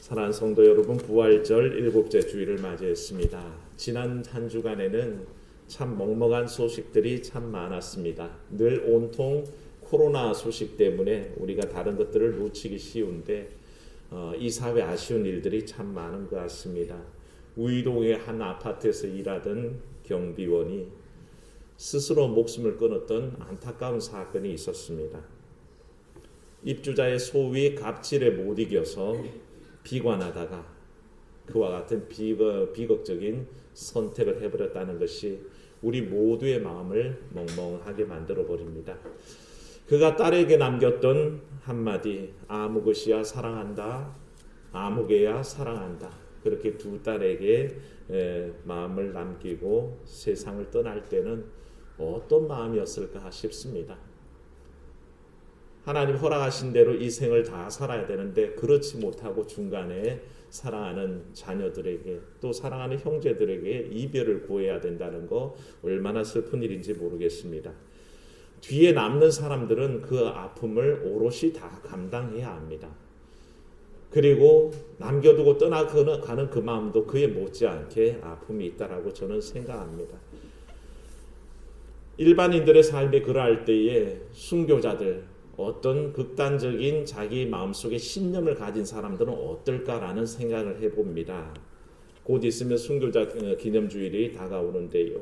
사랑하는 성도 여러분, 부활절 일곱째 주일을 맞이했습니다. 지난 한 주간에는 참 먹먹한 소식들이 참 많았습니다. 늘 온통 코로나 소식 때문에 우리가 다른 것들을 놓치기 쉬운데 이 사회 아쉬운 일들이 참 많은 것 같습니다. 우이동의 한 아파트에서 일하던 경비원이 스스로 목숨을 끊었던 안타까운 사건이 있었습니다. 입주자의 소위 갑질에 못 이겨서 비관하다가 그와 같은 비극적인 선택을 해버렸다는 것이 우리 모두의 마음을 멍멍하게 만들어버립니다. 그가 딸에게 남겼던 한마디, 아무것이야 사랑한다, 아무개야 사랑한다. 그렇게 두 딸에게 마음을 남기고 세상을 떠날 때는 어떤 마음이었을까 싶습니다. 하나님 허락하신 대로 이 생을 다 살아야 되는데 그렇지 못하고 중간에 사랑하는 자녀들에게 또 사랑하는 형제들에게 이별을 구해야 된다는 거 얼마나 슬픈 일인지 모르겠습니다. 뒤에 남는 사람들은 그 아픔을 오롯이 다 감당해야 합니다. 그리고 남겨두고 떠나가는 그 마음도 그에 못지않게 아픔이 있다라고 저는 생각합니다. 일반인들의 삶에 그러할 때에 순교자들, 어떤 극단적인 자기 마음속에 신념을 가진 사람들은 어떨까라는 생각을 해봅니다. 곧 있으면 순교자 기념주일이 다가오는데요.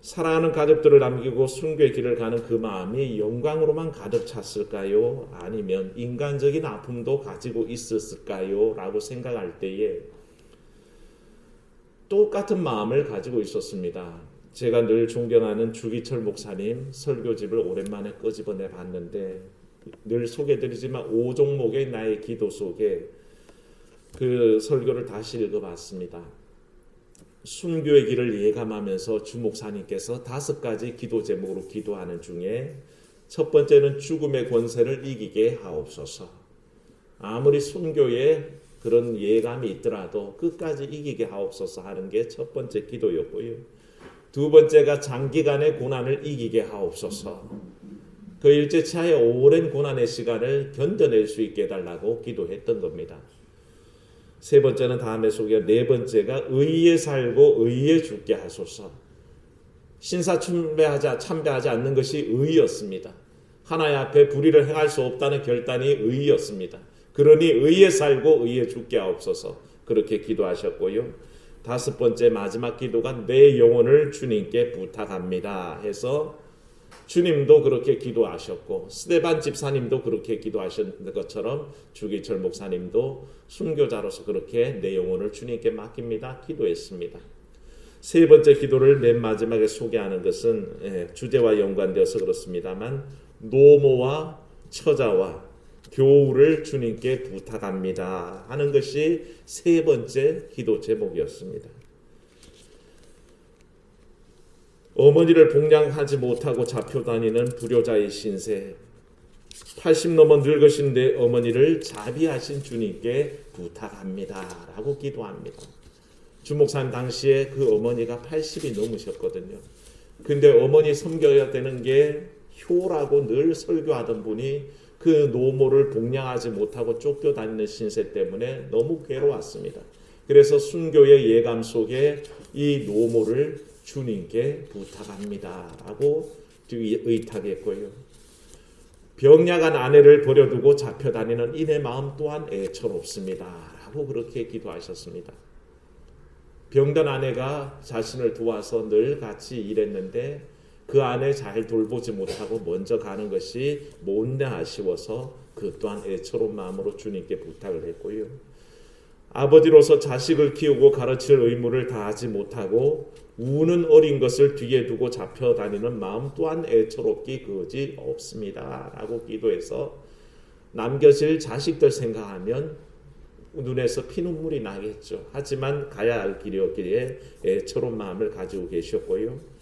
사랑하는 가족들을 남기고 순교의 길을 가는 그 마음이 영광으로만 가득 찼을까요? 아니면 인간적인 아픔도 가지고 있었을까요? 라고 생각할 때에 똑같은 마음을 가지고 있었습니다. 제가 늘 존경하는 주기철 목사님 설교집을 오랜만에 끄집어내 봤는데 늘 소개드리지만 5종목의 나의 기도 속에 그 설교를 다시 읽어봤습니다. 순교의 길을 예감하면서 주 목사님께서 5가지 기도 제목으로 기도하는 중에 첫 번째는 죽음의 권세를 이기게 하옵소서. 아무리 순교에 그런 예감이 있더라도 끝까지 이기게 하옵소서 하는 게 첫 번째 기도였고요. 두 번째가 장기간의 고난을 이기게 하옵소서. 그 일제차의 오랜 고난의 시간을 견뎌낼 수 있게 해달라고 기도했던 겁니다. 세 번째는 다음에 소개할 네 번째가 의에 살고 의에 죽게 하소서. 참배하지 않는 것이 의였습니다. 하나님 앞에 불의를 행할 수 없다는 결단이 의였습니다. 그러니 의에 살고 의에 죽게 하옵소서. 그렇게 기도하셨고요. 다섯 번째 마지막 기도가 내 영혼을 주님께 부탁합니다 해서 주님도 그렇게 기도하셨고 스데반 집사님도 그렇게 기도하셨던 것처럼 주기철 목사님도 순교자로서 그렇게 내 영혼을 주님께 맡깁니다 기도했습니다. 세 번째 기도를 맨 마지막에 소개하는 것은 주제와 연관되어서 그렇습니다만 노모와 처자와 교우를 주님께 부탁합니다 하는 것이 세 번째 기도 제목이었습니다. 어머니를 봉양하지 못하고 잡혀다니는 불효자의 신세, 80 넘어 늙으신데 어머니를 자비하신 주님께 부탁합니다 라고 기도합니다. 주목사님 당시에 그 어머니가 80이 넘으셨거든요. 근데 어머니 섬겨야 되는 게 효라고 늘 설교하던 분이 그 노모를 봉양하지 못하고 쫓겨다니는 신세 때문에 너무 괴로웠습니다. 그래서 순교의 예감 속에 이 노모를 주님께 부탁합니다 라고 의탁했고요. 병약한 아내를 버려두고 잡혀다니는 이내 마음 또한 애처롭습니다 라고 그렇게 기도하셨습니다. 병든 아내가 자신을 도와서 늘 같이 일했는데 그 아내 잘 돌보지 못하고 먼저 가는 것이 못내 아쉬워서 그 또한 애처로운 마음으로 주님께 부탁을 했고요. 아버지로서 자식을 키우고 가르칠 의무를 다하지 못하고 우는 어린 것을 뒤에 두고 잡혀다니는 마음 또한 애처롭기 그지 없습니다 라고 기도해서 남겨질 자식들 생각하면 눈에서 피눈물이 나겠죠. 하지만 가야 할 길이었기에 애처로운 마음을 가지고 계셨고요.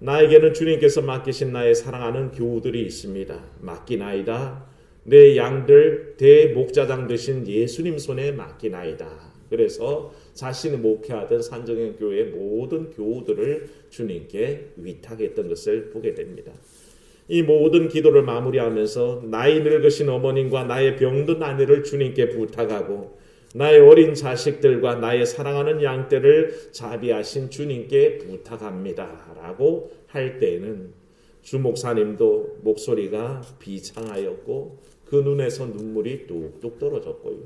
나에게는 주님께서 맡기신 나의 사랑하는 교우들이 있습니다. 맡기나이다. 내 양들 대목자장 되신 예수님 손에 맡기나이다. 그래서 자신이 목회하던 산정형 교회의 모든 교우들을 주님께 위탁했던 것을 보게 됩니다. 이 모든 기도를 마무리하면서 나이 늙으신 어머님과 나의 병든 아내를 주님께 부탁하고 나의 어린 자식들과 나의 사랑하는 양떼를 자비하신 주님께 부탁합니다 라고 할 때에는 주 목사님도 목소리가 비창하였고 그 눈에서 눈물이 뚝뚝 떨어졌고요.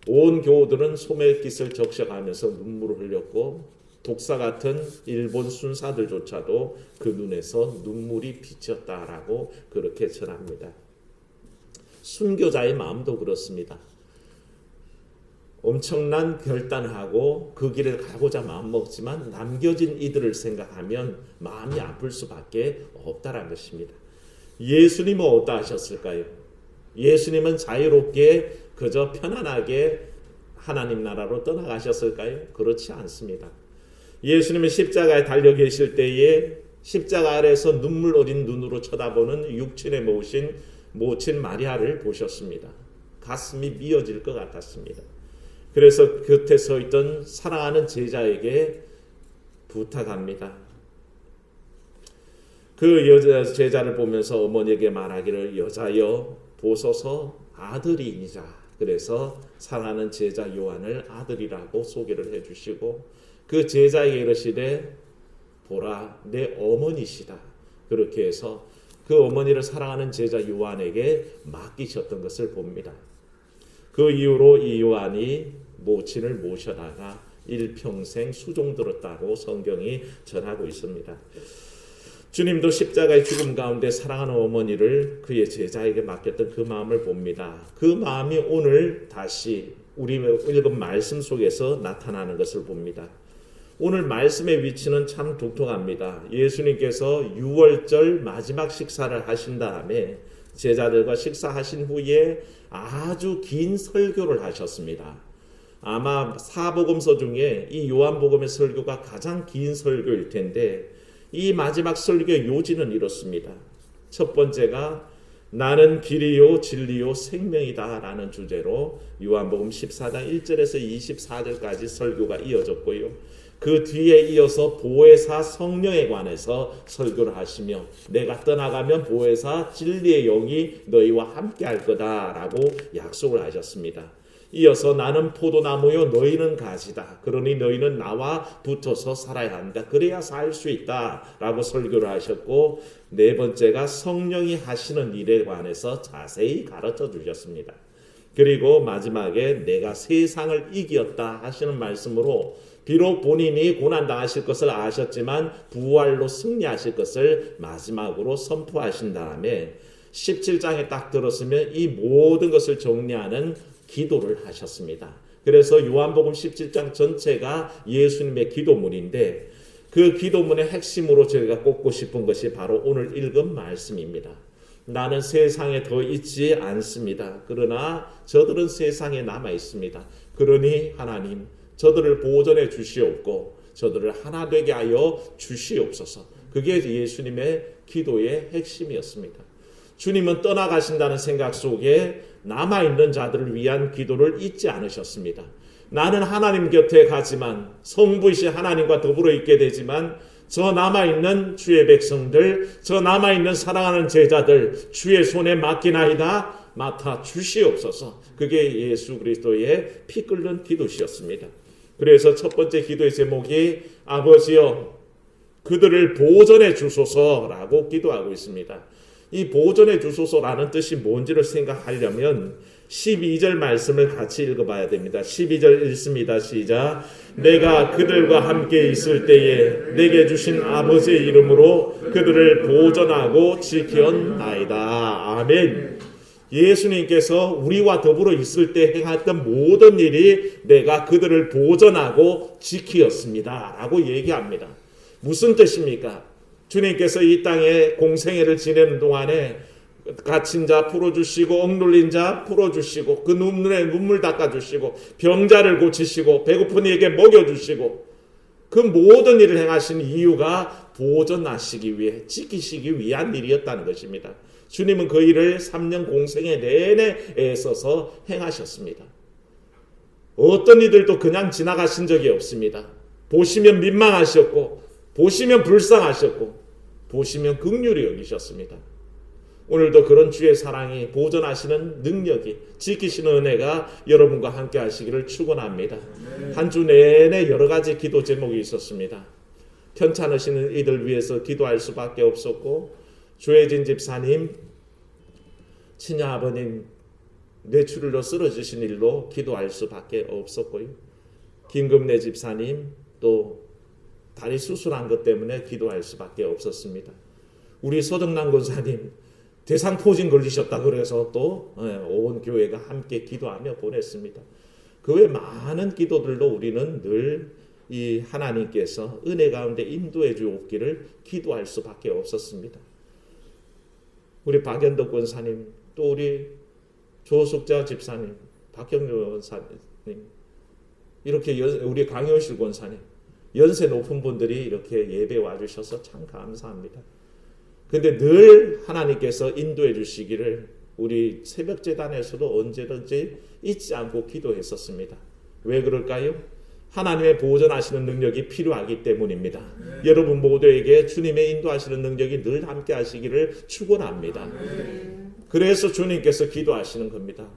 온 교우들은 소매깃을 적셔가면서 눈물을 흘렸고 독사 같은 일본 순사들조차도 그 눈에서 눈물이 비쳤다라고 그렇게 전합니다. 순교자의 마음도 그렇습니다. 엄청난 결단하고 그 길을 가고자 마음먹지만 남겨진 이들을 생각하면 마음이 아플 수밖에 없다는 것입니다. 예수님은 어떠하셨을까요? 예수님은 자유롭게 그저 편안하게 하나님 나라로 떠나가셨을까요? 그렇지 않습니다. 예수님은 십자가에 달려 계실 때에 십자가 아래에서 눈물 어린 눈으로 쳐다보는 육신에 모친 마리아를 보셨습니다. 가슴이 미어질 것 같았습니다. 그래서 곁에 서 있던 사랑하는 제자에게 부탁합니다. 그 여자 제자를 보면서 어머니에게 말하기를 여자여 보소서 아들이니라. 그래서 사랑하는 제자 요한을 아들이라고 소개를 해주시고 그 제자에게 이르시되 보라 내 어머니시다. 그렇게 해서 그 어머니를 사랑하는 제자 요한에게 맡기셨던 것을 봅니다. 그 이후로 이 요한이 모친을 모셔다가 일평생 수종들었다고 성경이 전하고 있습니다. 주님도 십자가의 죽음 가운데 사랑하는 어머니를 그의 제자에게 맡겼던 그 마음을 봅니다. 그 마음이 오늘 다시 우리 읽은 말씀 속에서 나타나는 것을 봅니다. 오늘 말씀의 위치는 참 독특합니다. 예수님께서 유월절 마지막 식사를 하신 다음에 제자들과 식사하신 후에 아주 긴 설교를 하셨습니다. 아마 사복음서 중에 이 요한복음의 설교가 가장 긴 설교일 텐데 이 마지막 설교의 요지는 이렇습니다. 첫 번째가 나는 길이요 진리요 생명이다 라는 주제로 요한복음 14장 1절에서 24절까지 설교가 이어졌고요. 그 뒤에 이어서 보혜사 성령에 관해서 설교를 하시며 내가 떠나가면 보혜사 진리의 영이 너희와 함께 할 거다라고 약속을 하셨습니다. 이어서 나는 포도나무요 너희는 가지다. 그러니 너희는 나와 붙어서 살아야 한다. 그래야 살 수 있다라고 설교를 하셨고 네 번째가 성령이 하시는 일에 관해서 자세히 가르쳐 주셨습니다. 그리고 마지막에 내가 세상을 이겼다 하시는 말씀으로 비록 본인이 고난당하실 것을 아셨지만 부활로 승리하실 것을 마지막으로 선포하신 다음에 17장에 딱 들었으면 이 모든 것을 정리하는 기도를 하셨습니다. 그래서 요한복음 17장 전체가 예수님의 기도문인데 그 기도문의 핵심으로 저희가 꼽고 싶은 것이 바로 오늘 읽은 말씀입니다. 나는 세상에 더 있지 않습니다. 그러나 저들은 세상에 남아 있습니다. 그러니 하나님 저들을 보존해 주시옵고 저들을 하나 되게 하여 주시옵소서. 그게 예수님의 기도의 핵심이었습니다. 주님은 떠나가신다는 생각 속에 남아있는 자들을 위한 기도를 잊지 않으셨습니다. 나는 하나님 곁에 가지만 성부이신 하나님과 더불어 있게 되지만 저 남아있는 주의 백성들, 저 남아있는 사랑하는 제자들 주의 손에 맡기나이다 맡아 주시옵소서. 그게 예수 그리스도의 피 끓는 기도시였습니다. 그래서 첫 번째 기도의 제목이 아버지여 그들을 보존해 주소서라고 기도하고 있습니다. 이 보존해 주소서라는 뜻이 뭔지를 생각하려면 12절 말씀을 같이 읽어봐야 됩니다. 12절 읽습니다. 시작. 내가 그들과 함께 있을 때에 내게 주신 아버지의 이름으로 그들을 보존하고 지켰나이다. 아멘. 예수님께서 우리와 더불어 있을 때 행했던 모든 일이 내가 그들을 보존하고 지키었습니다. 라고 얘기합니다. 무슨 뜻입니까? 주님께서 이 땅에 공생애를 지내는 동안에 갇힌 자 풀어주시고 억눌린 자 풀어주시고 그 눈물에 눈물 닦아주시고 병자를 고치시고 배고픈 이에게 먹여주시고 그 모든 일을 행하신 이유가 보존하시기 위해 지키시기 위한 일이었다는 것입니다. 주님은 그 일을 3년 공생애 내내 애써서 행하셨습니다. 어떤 이들도 그냥 지나가신 적이 없습니다. 보시면 민망하셨고 보시면 불쌍하셨고 보시면 긍휼히 여기셨습니다. 오늘도 그런 주의 사랑이 보존하시는 능력이 지키시는 은혜가 여러분과 함께 하시기를 축원합니다. 한 주 내내 여러 가지 기도 제목이 있었습니다. 편찮으시는 이들 위해서 기도할 수밖에 없었고, 조혜진 집사님, 친아버님 뇌출혈로 쓰러지신 일로 기도할 수밖에 없었고요. 김금래 집사님 또 다리 수술한 것 때문에 기도할 수밖에 없었습니다. 우리 서정남 권사님 대상포진 걸리셨다 그래서 또 온 교회가 함께 기도하며 보냈습니다. 그 외 많은 기도들로 우리는 늘 이 하나님께서 은혜 가운데 인도해 주옵기를 기도할 수밖에 없었습니다. 우리 박연덕 권사님, 또 우리 조숙자 집사님, 박경료 권사님, 이렇게 우리 강효실 권사님, 연세 높은 분들이 이렇게 예배 와주셔서 참 감사합니다. 근데 늘 하나님께서 인도해 주시기를 우리 새벽재단에서도 언제든지 잊지 않고 기도했었습니다. 왜 그럴까요? 하나님의 보존하시는 능력이 필요하기 때문입니다. 여러분 모두에게 주님의 인도하시는 능력이 늘 함께 하시기를 축원합니다. 그래서 주님께서 기도하시는 겁니다.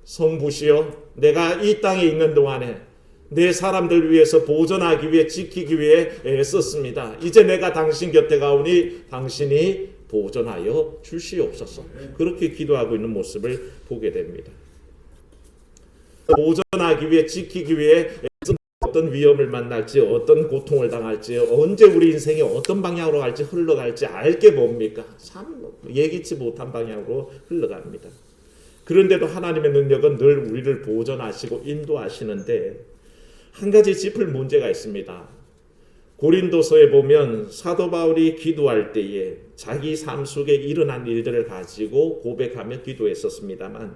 성부시여, 내가 이 땅에 있는 동안에 내 사람들 위해서 보존하기 위해 지키기 위해 애썼습니다. 이제 내가 당신 곁에 가오니 당신이 보존하여 주시옵소서. 그렇게 기도하고 있는 모습을 보게 됩니다. 보존하기 위해 지키기 위해 어떤 위험을 만날지, 어떤 고통을 당할지, 언제 우리 인생이 어떤 방향으로 갈지 흘러갈지 알게 뭡니까? 참 예기치 못한 방향으로 흘러갑니다. 그런데도 하나님의 능력은 늘 우리를 보존하시고 인도하시는데 한 가지 짚을 문제가 있습니다. 고린도서에 보면 사도 바울이 기도할 때에 자기 삶 속에 일어난 일들을 가지고 고백하며 기도했었습니다만,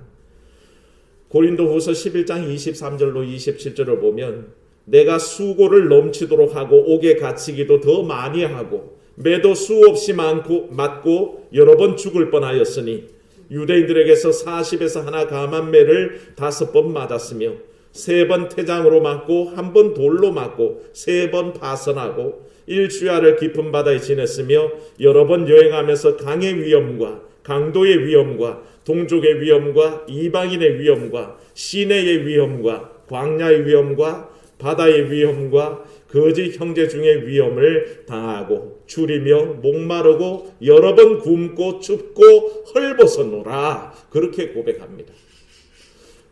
고린도후서 11장 23절로 27절을 보면 내가 수고를 넘치도록 하고 옥에 갇히기도 더 많이 하고 매도 수없이 맞고 여러 번 죽을 뻔하였으니 유대인들에게서 40에서 하나 감한 매를 5번 맞았으며 3번 태장으로 맞고 1번 돌로 맞고 3번 파선하고 일주야를 깊은 바다에 지냈으며 여러 번 여행하면서 강의 위험과 강도의 위험과 동족의 위험과 이방인의 위험과 시내의 위험과 광야의 위험과 바다의 위험과 거짓 형제 중의 위험을 당하고 줄이며 목마르고 여러 번 굶고 춥고 헐벗었노라. 그렇게 고백합니다.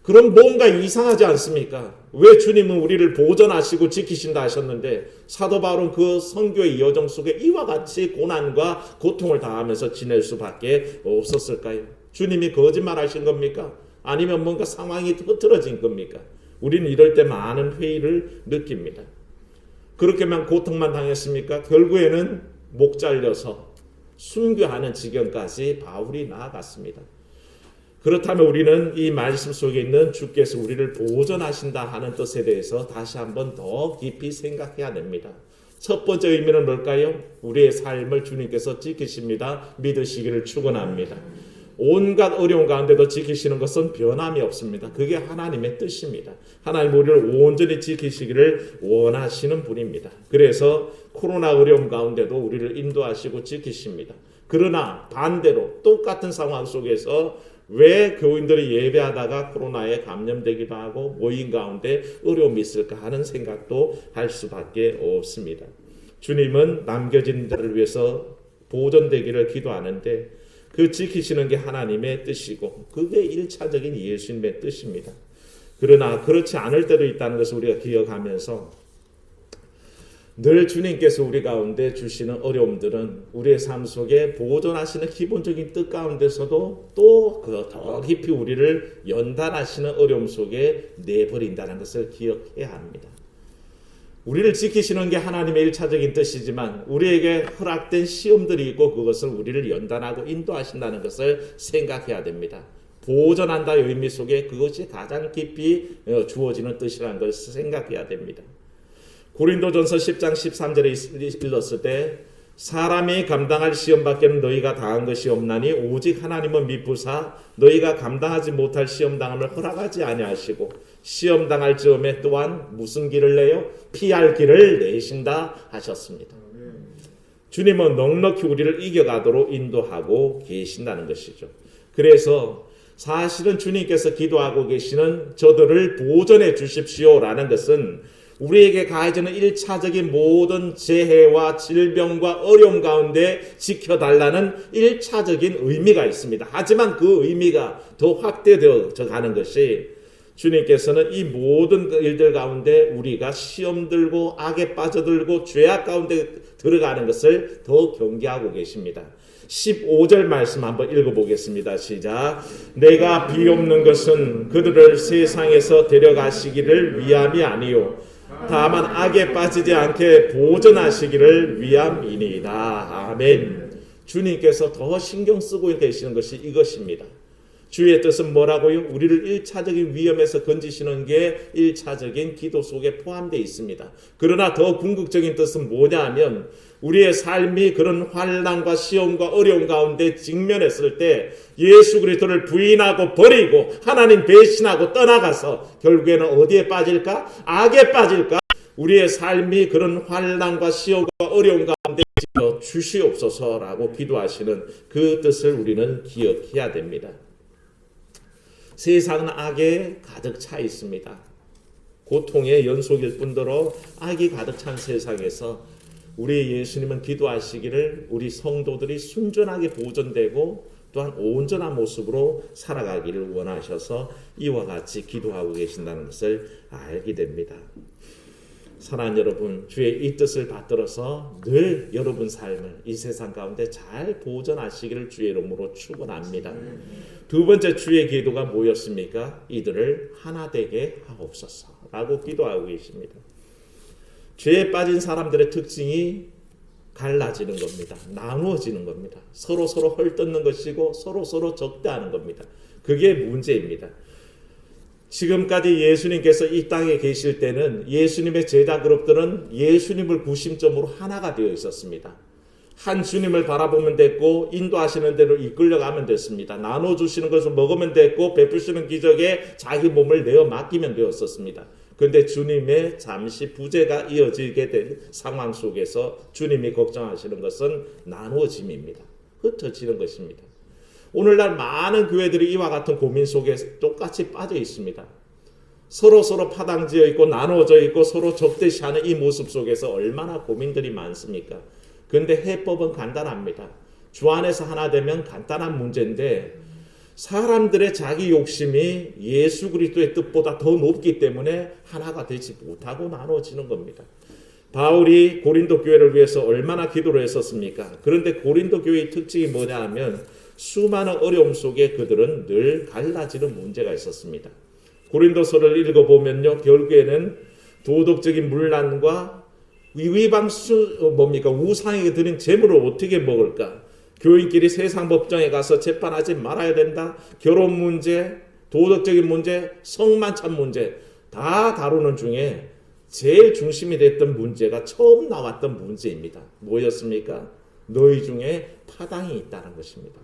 그럼 뭔가 이상하지 않습니까? 왜 주님은 우리를 보존하시고 지키신다 하셨는데 사도 바울은 그 선교의 여정 속에 이와 같이 고난과 고통을 당하면서 지낼 수밖에 없었을까요? 주님이 거짓말하신 겁니까? 아니면 뭔가 상황이 흐트러진 겁니까? 우리는 이럴 때 많은 회의를 느낍니다. 그렇게만 고통만 당했습니까? 결국에는 목 잘려서 순교하는 지경까지 바울이 나아갔습니다. 그렇다면 우리는 이 말씀 속에 있는 주께서 우리를 보존하신다 하는 뜻에 대해서 다시 한번 더 깊이 생각해야 됩니다. 첫 번째 의미는 뭘까요? 우리의 삶을 주님께서 지키십니다. 믿으시기를 축원합니다. 온갖 어려운 가운데도 지키시는 것은 변함이 없습니다. 그게 하나님의 뜻입니다. 하나님 우리를 온전히 지키시기를 원하시는 분입니다. 그래서 코로나 어려움 가운데도 우리를 인도하시고 지키십니다. 그러나 반대로 똑같은 상황 속에서 왜 교인들이 예배하다가 코로나에 감염되기도 하고 모임 가운데 어려움이 있을까 하는 생각도 할 수밖에 없습니다. 주님은 남겨진 자를 위해서 보존되기를 기도하는데 그 지키시는 게 하나님의 뜻이고 그게 1차적인 예수님의 뜻입니다. 그러나 그렇지 않을 때도 있다는 것을 우리가 기억하면서 늘 주님께서 우리 가운데 주시는 어려움들은 우리의 삶 속에 보존하시는 기본적인 뜻 가운데서도 또 더 깊이 우리를 연단하시는 어려움 속에 내버린다는 것을 기억해야 합니다. 우리를 지키시는 게 하나님의 1차적인 뜻이지만 우리에게 허락된 시험들이 있고 그것을 우리를 연단하고 인도하신다는 것을 생각해야 됩니다. 보존한다의 의미 속에 그것이 가장 깊이 주어지는 뜻이라는 것을 생각해야 됩니다. 고린도전서 10장 13절에 읽었을 때 사람이 감당할 시험밖에는 너희가 당한 것이 없나니 오직 하나님은 미쁘사 너희가 감당하지 못할 시험당함을 허락하지 아니하시고 시험당할 즈음에 또한 무슨 길을 내요? 피할 길을 내신다 하셨습니다. 주님은 넉넉히 우리를 이겨가도록 인도하고 계신다는 것이죠. 그래서 사실은 주님께서 기도하고 계시는 저들을 보존해 주십시오라는 것은 우리에게 가해지는 1차적인 모든 재해와 질병과 어려움 가운데 지켜달라는 1차적인 의미가 있습니다. 하지만 그 의미가 더 확대되어 가는 것이 주님께서는 이 모든 일들 가운데 우리가 시험 들고 악에 빠져들고 죄악 가운데 들어가는 것을 더 경계하고 계십니다. 15절 말씀 한번 읽어보겠습니다. 시작. 내가 비옵는 것은 그들을 세상에서 데려가시기를 위함이 아니요 다만 악에 빠지지 않게 보존하시기를 위함이니이다. 아멘. 주님께서 더 신경 쓰고 계시는 것이 이것입니다. 주의 뜻은 뭐라고요? 우리를 1차적인 위험에서 건지시는 게 1차적인 기도 속에 포함되어 있습니다. 그러나 더 궁극적인 뜻은 뭐냐 하면 우리의 삶이 그런 환난과 시험과 어려움 가운데 직면했을 때 예수 그리스도를 부인하고 버리고 하나님 배신하고 떠나가서 결국에는 어디에 빠질까? 악에 빠질까? 우리의 삶이 그런 환난과 시험과 어려움 가운데 주시옵소서라고 기도하시는 그 뜻을 우리는 기억해야 됩니다. 세상은 악에 가득 차 있습니다. 고통의 연속일 뿐더러 악이 가득 찬 세상에서 우리 예수님은 기도하시기를 우리 성도들이 순전하게 보존되고 또한 온전한 모습으로 살아가기를 원하셔서 이와 같이 기도하고 계신다는 것을 알게 됩니다. 사랑하는 여러분, 주의 이 뜻을 받들어서 늘 여러분 삶을 이 세상 가운데 잘 보존하시기를 주의 이름으로 축원합니다. 두 번째 주의 기도가 뭐였습니까? 이들을 하나 되게 하옵소서라고 기도하고 계십니다. 죄에 빠진 사람들의 특징이 갈라지는 겁니다. 나누어지는 겁니다. 서로 헐뜯는 것이고 서로 적대하는 겁니다. 그게 문제입니다. 지금까지 예수님께서 이 땅에 계실 때는 예수님의 제자 그룹들은 예수님을 구심점으로 하나가 되어 있었습니다. 한 주님을 바라보면 됐고 인도하시는 대로 이끌려가면 됐습니다. 나눠주시는 것을 먹으면 됐고 베푸시는 기적에 자기 몸을 내어 맡기면 되었었습니다. 그런데 주님의 잠시 부재가 이어지게 된 상황 속에서 주님이 걱정하시는 것은 나누어짐입니다. 흩어지는 것입니다. 오늘날 많은 교회들이 이와 같은 고민 속에 똑같이 빠져 있습니다. 서로 파당지어 있고 나누어져 있고 서로 적대시하는 이 모습 속에서 얼마나 고민들이 많습니까? 그런데 해법은 간단합니다. 주 안에서 하나 되면 간단한 문제인데 사람들의 자기 욕심이 예수 그리스도의 뜻보다 더 높기 때문에 하나가 되지 못하고 나눠지는 겁니다. 바울이 고린도 교회를 위해서 얼마나 기도를 했었습니까? 그런데 고린도 교회의 특징이 뭐냐 하면 수많은 어려움 속에 그들은 늘 갈라지는 문제가 있었습니다. 고린도서를 읽어보면요, 결국에는 도덕적인 문란과 위방 우상에게 드린 재물을 어떻게 먹을까? 교인끼리 세상 법정에 가서 재판하지 말아야 된다. 결혼 문제, 도덕적인 문제, 성만찬 문제 다 다루는 중에 제일 중심이 됐던 문제가 처음 나왔던 문제입니다. 뭐였습니까? 너희 중에 파당이 있다는 것입니다.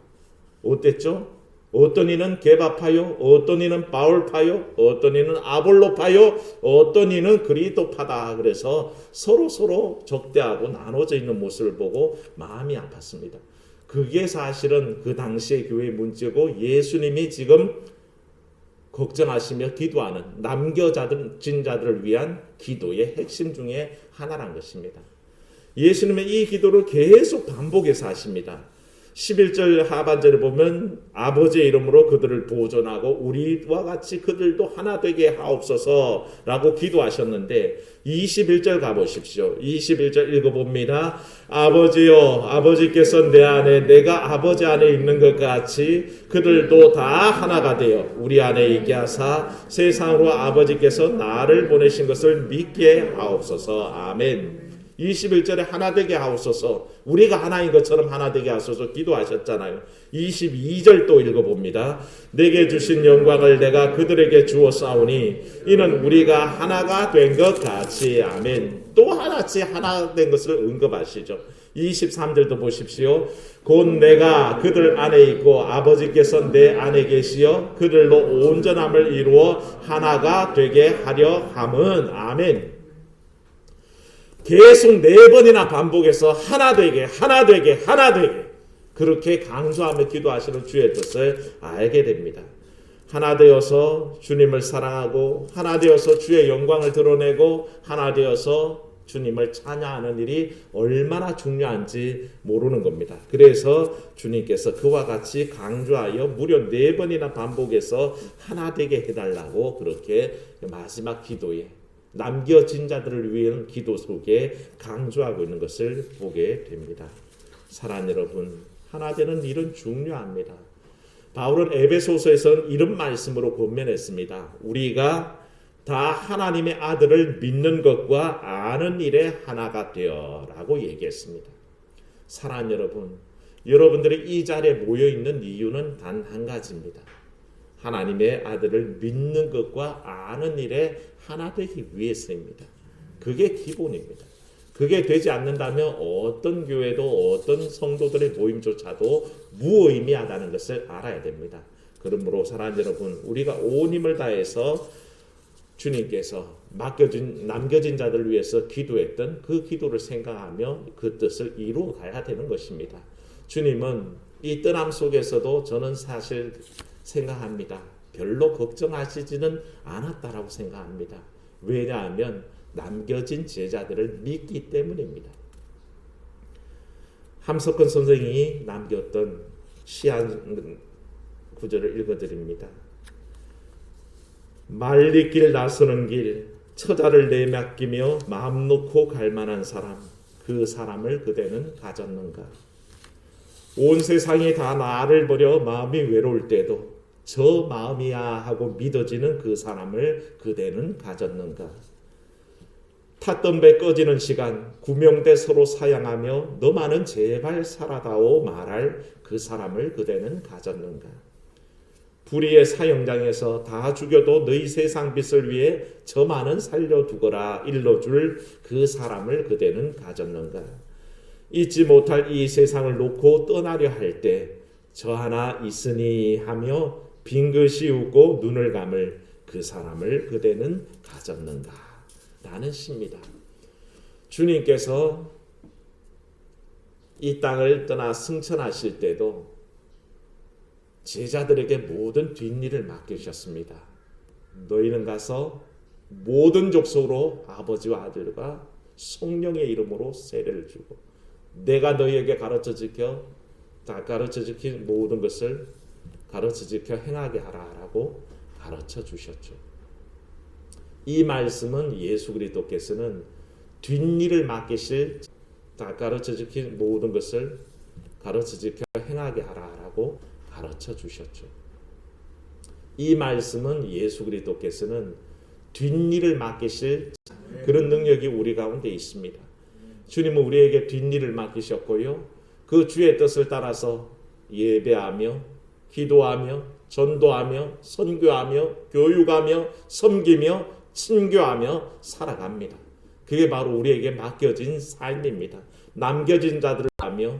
어땠죠? 어떤 이는 게바파요, 어떤 이는 바울파요, 어떤 이는 아볼로파요, 어떤 이는 그리스도파다. 그래서 서로 적대하고 나눠져 있는 모습을 보고 마음이 아팠습니다. 그게 사실은 그 당시의 교회의 문제고 예수님이 지금 걱정하시며 기도하는 남겨진 자들을 위한 기도의 핵심 중에 하나란 것입니다. 예수님은 이 기도를 계속 반복해서 하십니다. 11절 하반절에 보면 아버지의 이름으로 그들을 보존하고 우리와 같이 그들도 하나 되게 하옵소서라고 기도하셨는데 21절 가보십시오. 21절 읽어봅니다. 아버지여, 아버지께서 내 안에 내가 아버지 안에 있는 것 같이 그들도 다 하나가 되어 우리 안에 있게 하사 세상으로 아버지께서 나를 보내신 것을 믿게 하옵소서. 아멘. 21절에 하나 되게 하옵소서. 우리가 하나인 것처럼 하나 되게 하소서 기도하셨잖아요. 22절 또 읽어봅니다. 내게 주신 영광을 내가 그들에게 주었사오니 이는 우리가 하나가 된 것 같이. 아멘. 또 하나씩 하나 된 것을 언급하시죠. 23절도 보십시오. 곧 내가 그들 안에 있고 아버지께서 내 안에 계시어 그들로 온전함을 이루어 하나가 되게 하려 함은. 아멘. 계속 4번이나 반복해서 하나 되게 하나 되게 하나 되게 그렇게 강조하며 기도하시는 주의 뜻을 알게 됩니다. 하나 되어서 주님을 사랑하고 하나 되어서 주의 영광을 드러내고 하나 되어서 주님을 찬양하는 일이 얼마나 중요한지 모르는 겁니다. 그래서 주님께서 그와 같이 강조하여 무려 4번이나 반복해서 하나 되게 해달라고 그렇게 마지막 기도에 남겨진 자들을 위한 기도 속에 강조하고 있는 것을 보게 됩니다. 사랑하는 여러분, 하나 되는 일은 중요합니다. 바울은 에베소서에서는 이런 말씀으로 권면했습니다. 우리가 다 하나님의 아들을 믿는 것과 아는 일에 하나가 되어라고 얘기했습니다. 사랑하는 여러분, 여러분들이 이 자리에 모여 있는 이유는 단 한 가지입니다. 하나님의 아들을 믿는 것과 아는 일에 하나 되기 위해서입니다. 그게 기본입니다. 그게 되지 않는다면 어떤 교회도 어떤 성도들의 모임조차도 무의미하다는 것을 알아야 됩니다. 그러므로 사랑하는 여러분, 우리가 온 힘을 다해서 주님께서 남겨진 자들을 위해서 기도했던 그 기도를 생각하며 그 뜻을 이루어 가야 되는 것입니다. 주님은 이 떠남 속에서도 저는 사실 생각합니다. 별로 걱정하시지는 않았다라고 생각합니다. 왜냐하면 남겨진 제자들을 믿기 때문입니다. 함석헌 선생이 남겼던 시 한 구절을 읽어드립니다. 말리길 나서는 길, 처자를 내맡기며 마음 놓고 갈 만한 사람, 그 사람을 그대는 가졌는가? 온 세상이 다 나를 버려 마음이 외로울 때도 저 마음이야 하고 믿어지는 그 사람을 그대는 가졌는가? 탔던 배 꺼지는 시간, 구명대 서로 사양하며 너만은 제발 살아다오 말할 그 사람을 그대는 가졌는가? 불의의 사형장에서 다 죽여도 너희 세상 빛을 위해 저만은 살려두거라 일러줄 그 사람을 그대는 가졌는가? 잊지 못할 이 세상을 놓고 떠나려 할 때 저 하나 있으니 하며 빙긋이 웃고 눈을 감을 그 사람을 그대는 가졌는가? 라는 시입니다. 주님께서 이 땅을 떠나 승천하실 때도 제자들에게 모든 뒷일을 맡기셨습니다. 너희는 가서 모든 족속으로 아버지와 아들과 성령의 이름으로 세례를 주고 내가 너희에게 가르쳐 지킨 모든 것을 가르쳐 지켜 행하게 하라라고 가르쳐 주셨죠. 이 말씀은 예수 그리스도께서는 뒷일을 맡기실 가르쳐 지킨 모든 것을 가르쳐 지켜 행하게 하라라고 가르쳐 주셨죠. 이 말씀은 예수 그리스도께서는 뒷일을 맡기실 그런 능력이 우리 가운데 있습니다. 주님은 우리에게 뒷일을 맡기셨고요. 그 주의 뜻을 따라서 예배하며 기도하며 전도하며 선교하며 교육하며 섬기며 친교하며 살아갑니다. 그게 바로 우리에게 맡겨진 삶입니다. 남겨진 자들을 하며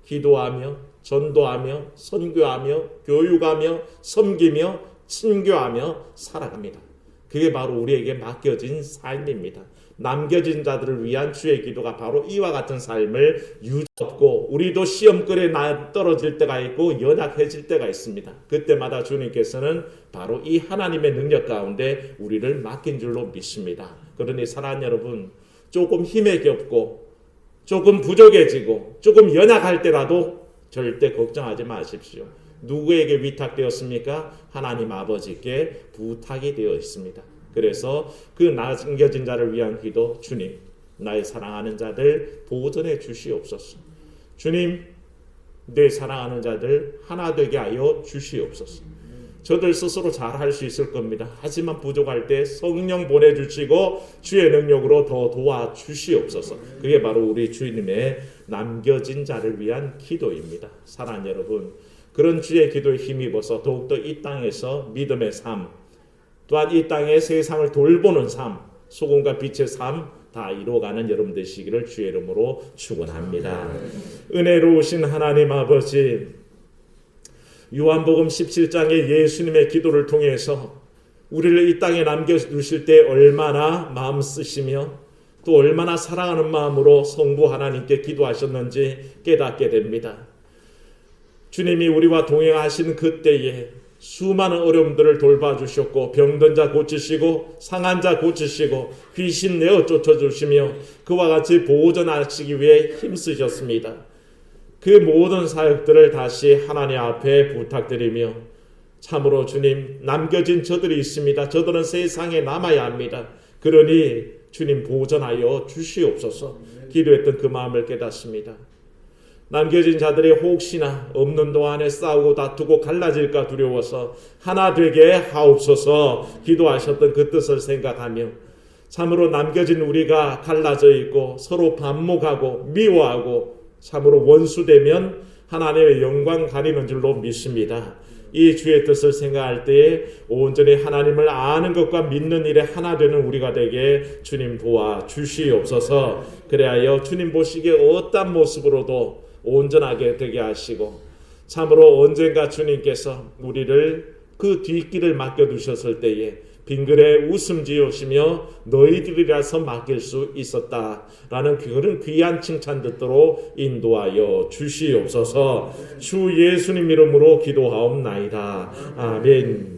기도하며 전도하며 선교하며 교육하며 섬기며 친교하며 살아갑니다. 그게 바로 우리에게 맡겨진 삶입니다. 남겨진 자들을 위한 주의 기도가 바로 이와 같은 삶을 유지하고 우리도 시험거리에 떨어질 때가 있고 연약해질 때가 있습니다. 그때마다 주님께서는 바로 이 하나님의 능력 가운데 우리를 맡긴 줄로 믿습니다. 그러니 사랑하는 여러분, 조금 힘에 겹고 조금 부족해지고 조금 연약할 때라도 절대 걱정하지 마십시오. 누구에게 위탁되었습니까? 하나님 아버지께 부탁이 되어 있습니다. 그래서 그 남겨진 자를 위한 기도, 주님, 나의 사랑하는 자들 보존해 주시옵소서. 주님, 내 사랑하는 자들 하나 되게 하여 주시옵소서. 저들 스스로 잘할 수 있을 겁니다. 하지만 부족할 때 성령 보내주시고 주의 능력으로 더 도와주시옵소서. 그게 바로 우리 주님의 남겨진 자를 위한 기도입니다. 사랑하는 여러분, 그런 주의 기도에 힘입어서 더욱더 이 땅에서 믿음의 삶, 또한 이 땅의 세상을 돌보는 삶, 소금과 빛의 삶 다 이루어가는 여러분 되시기를 주의 이름으로 축원합니다. 은혜로우신 하나님 아버지, 요한복음 17장의 예수님의 기도를 통해서 우리를 이 땅에 남겨두실 때 얼마나 마음 쓰시며 또 얼마나 사랑하는 마음으로 성부 하나님께 기도하셨는지 깨닫게 됩니다. 주님이 우리와 동행하신 그때에 수많은 어려움들을 돌봐주셨고 병든 자 고치시고 상한 자 고치시고 귀신 내어 쫓아주시며 그와 같이 보존하시기 위해 힘쓰셨습니다. 그 모든 사역들을 다시 하나님 앞에 부탁드리며 참으로 주님 남겨진 저들이 있습니다. 저들은 세상에 남아야 합니다. 그러니 주님 보존하여 주시옵소서. 기도했던 그 마음을 깨닫습니다. 남겨진 자들이 혹시나 없는 동안에 싸우고 다투고 갈라질까 두려워서 하나 되게 하옵소서 기도하셨던 그 뜻을 생각하며 참으로 남겨진 우리가 갈라져 있고 서로 반목하고 미워하고 참으로 원수되면 하나님의 영광 가리는 줄로 믿습니다. 이 주의 뜻을 생각할 때에 온전히 하나님을 아는 것과 믿는 일에 하나 되는 우리가 되게 주님 도와 주시옵소서. 그래야 주님 보시기에 어떤 모습으로도 온전하게 되게 하시고 참으로 언젠가 주님께서 우리를 그 뒷길을 맡겨두셨을 때에 빙그레 웃음 지으시며 너희들이라서 맡길 수 있었다라는 그런 귀한 칭찬 듣도록 인도하여 주시옵소서. 주 예수님 이름으로 기도하옵나이다. 아멘.